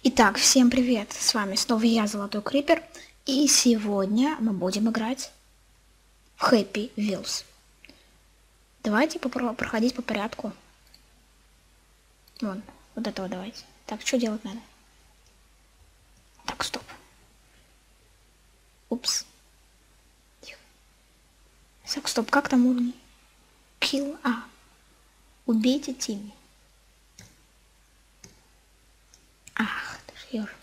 Итак, всем привет! С вами снова я, Золотой Крипер, и сегодня мы будем играть в Happy Wheels. Давайте проходить по порядку. Вон, вот этого давайте. Так, что делать надо? Так, стоп. Упс. Тихо. Так, стоп, как там уровни? Kill, убейте Тимми. Ах, ты ж ёжик.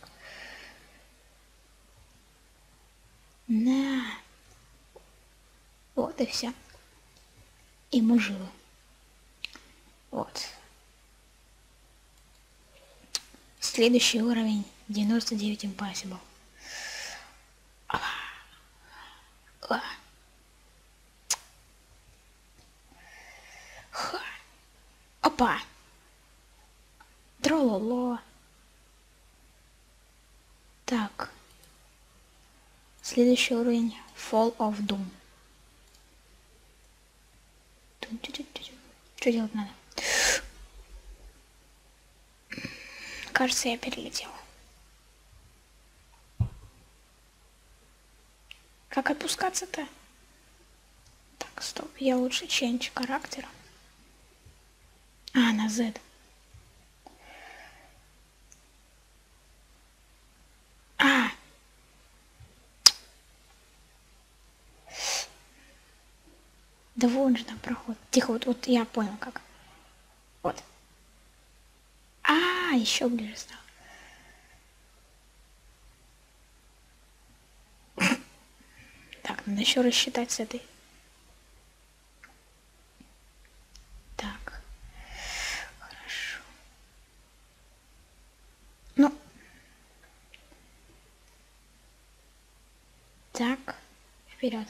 На. Вот и все. И мы живы. Вот. Следующий уровень 99 Impossible. Опа! Трололо. Так. Следующий уровень Fall of Doom. Что делать надо? Кажется, я перелетела. Как отпускаться-то? Так, стоп. Я лучше change характера. На Z. Да вон же там проход. Тихо, вот я понял как. Вот. Еще ближе стал. Так, надо еще рассчитать с этой. Так. Хорошо. Ну. Так. Вперед.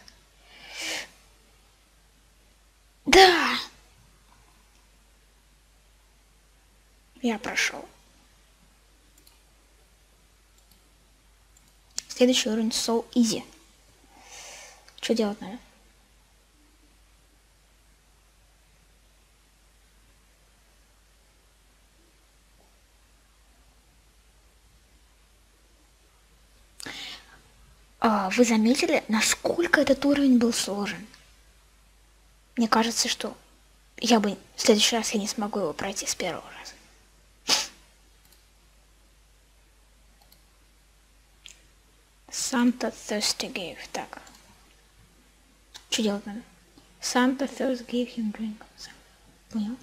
Да! Я прошел. Следующий уровень So Easy. Что делать надо? Вы заметили, насколько этот уровень был сложен? Мне кажется, что в следующий раз я не смогу его пройти с первого раза. Santa Thirsty gave. Так. Что делать надо? Santa Thirsty gave him drink. Понял?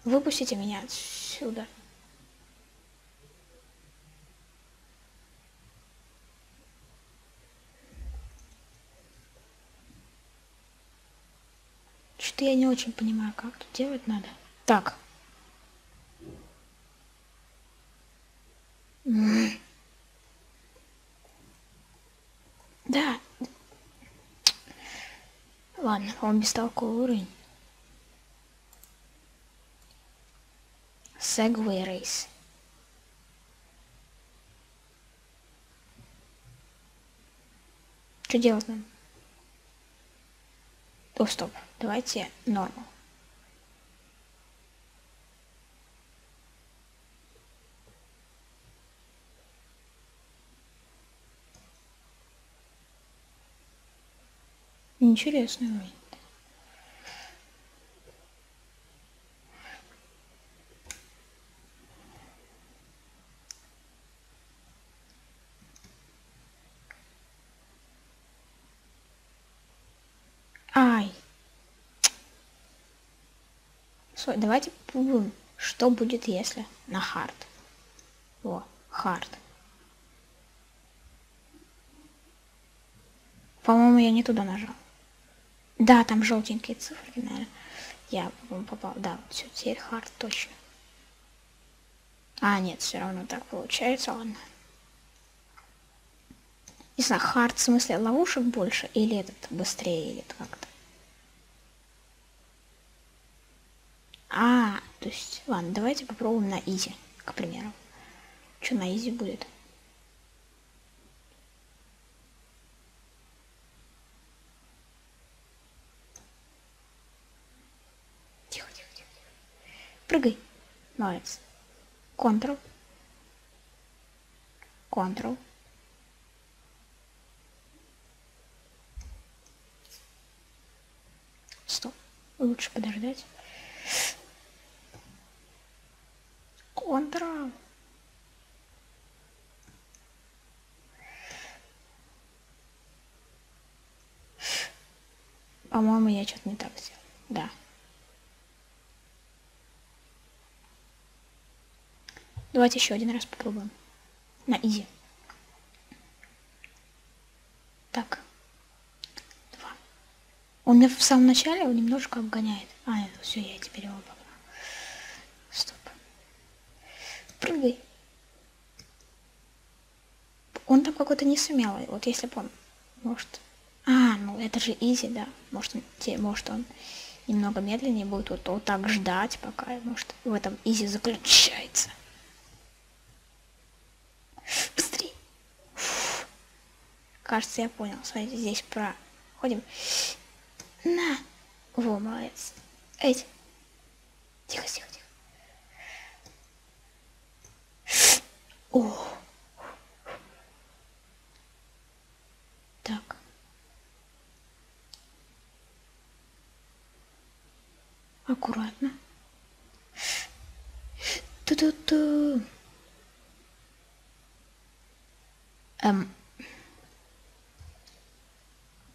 Выпустите меня отсюда. Что-то я не очень понимаю, как тут делать надо. Так. Да. Ладно, он бестолковый уровень. Segway Race. Что делать нам? Стоп. Давайте норму. Интересный уровень. Давайте попробуем, что будет, если на хард. Хард. По-моему, я не туда нажал. Да, там желтенькие цифры, наверное. Я, по-моему, попал. Да, вот все, теперь хард точно. Нет, все равно так получается, ладно. Не знаю, хард в смысле ловушек больше, или этот быстрее, или как-то. То есть, ладно, давайте попробуем на изи, к примеру. Что на изи будет? Тихо. Прыгай. Молодец. Ctrl. Ctrl. Стоп. Лучше подождать. Ctrl. По-моему, я что-то не так сделал. Да. Давайте еще один раз попробуем. На изи. Так. 2. Он меня в самом начале его немножко обгоняет. Все, я теперь его обогнал. Стоп. Прыгай. Он там какой-то не сумел. Вот если бы он... Может... ну это же изи, да. Может он немного медленнее будет вот так ждать, пока, может, в этом изи заключается. Быстрей. Кажется, я понял. Смотрите, здесь проходим. На. Во, молодец. Тихо, тихо, тихо. О. Так. Аккуратно. Ту-ту-ту.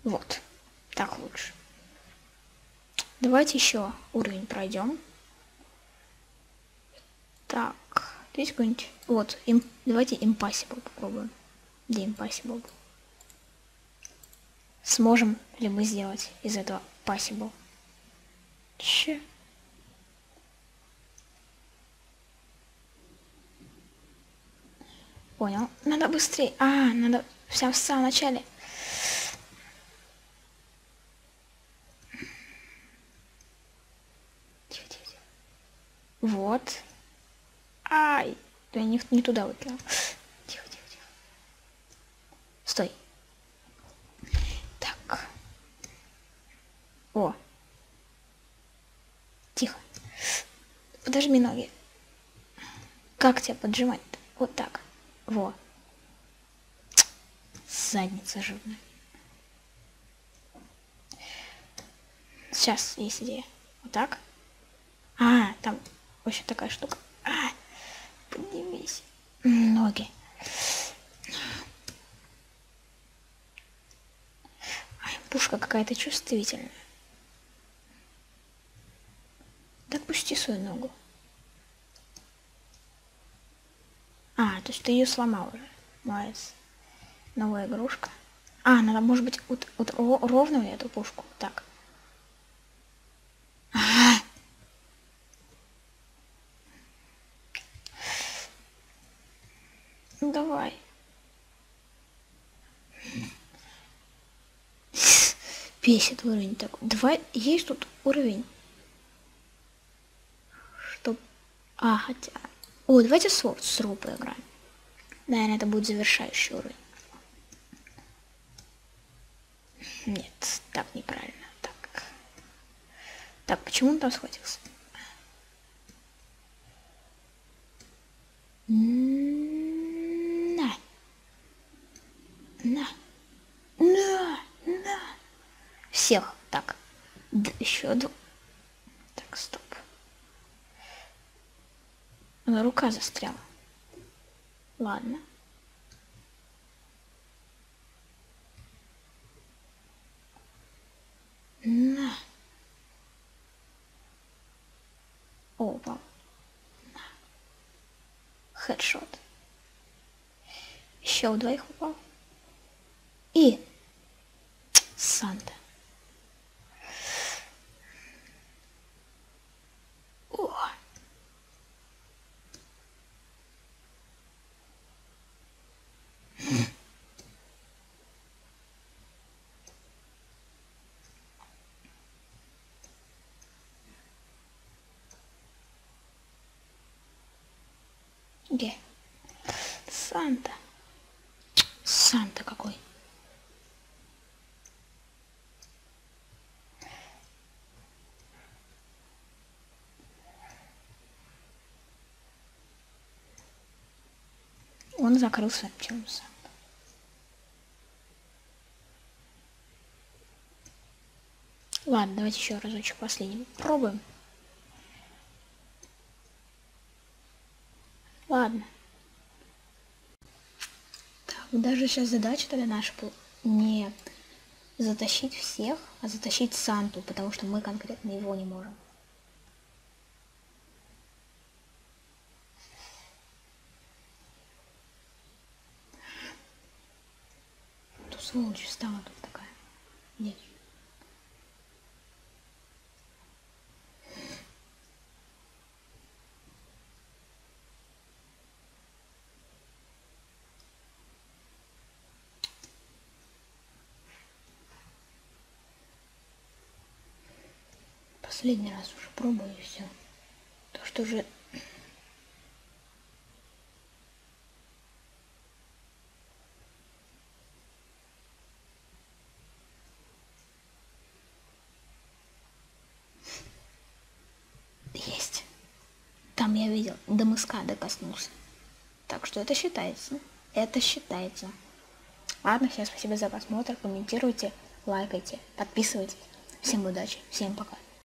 Вот. Так лучше. Давайте еще уровень пройдем. Так. Здесь какой-нибудь... Вот. Давайте Impossible попробуем. Где Impossible? Сможем ли мы сделать из этого Possible? Че? Понял. Надо быстрее. Надо в самом начале. Тихо, тихо, тихо. Вот. Ай. Я не туда выкинул. Тихо, тихо, тихо. Стой. Так. О. Тихо. Подожми ноги. Как тебя поджимать-то? Вот так. Во. Задница жирная. Сейчас есть идея. Вот так. Там вообще такая штука. Поднимись. Ноги. Пушка какая-то чувствительная. Отпусти свою ногу. То есть ты ее сломал уже. Молодец. Новая игрушка. Надо, может быть, ровную эту пушку. Так. Ну давай. Бесит уровень такой. Давай, есть тут уровень. Чтоб... хотя... давайте с Ру поиграем. Наверное, это будет завершающий уровень. Нет, так неправильно. Так, почему он там схватился? На. Всех. Так. Еще два. Так, стоп. Рука застряла. Ладно. На. Опа. На. Хедшот. Еще у двоих упал. И Санта. Где? Санта. Санта какой. он закрылся. Чем сам? Ладно, давайте еще разочек последний. Пробуем. Ладно. Так, даже сейчас задача тогда наша не затащить всех, а затащить Санту, потому что мы конкретно его не можем. Тут сволочь встала тут такая. Нет. Последний раз уже пробую и все. То, что уже... Есть. Там я видел, до мыска докоснулся. Так что это считается. Это считается. Ладно, всем спасибо за просмотр. Комментируйте, лайкайте, подписывайтесь. Всем удачи, всем пока.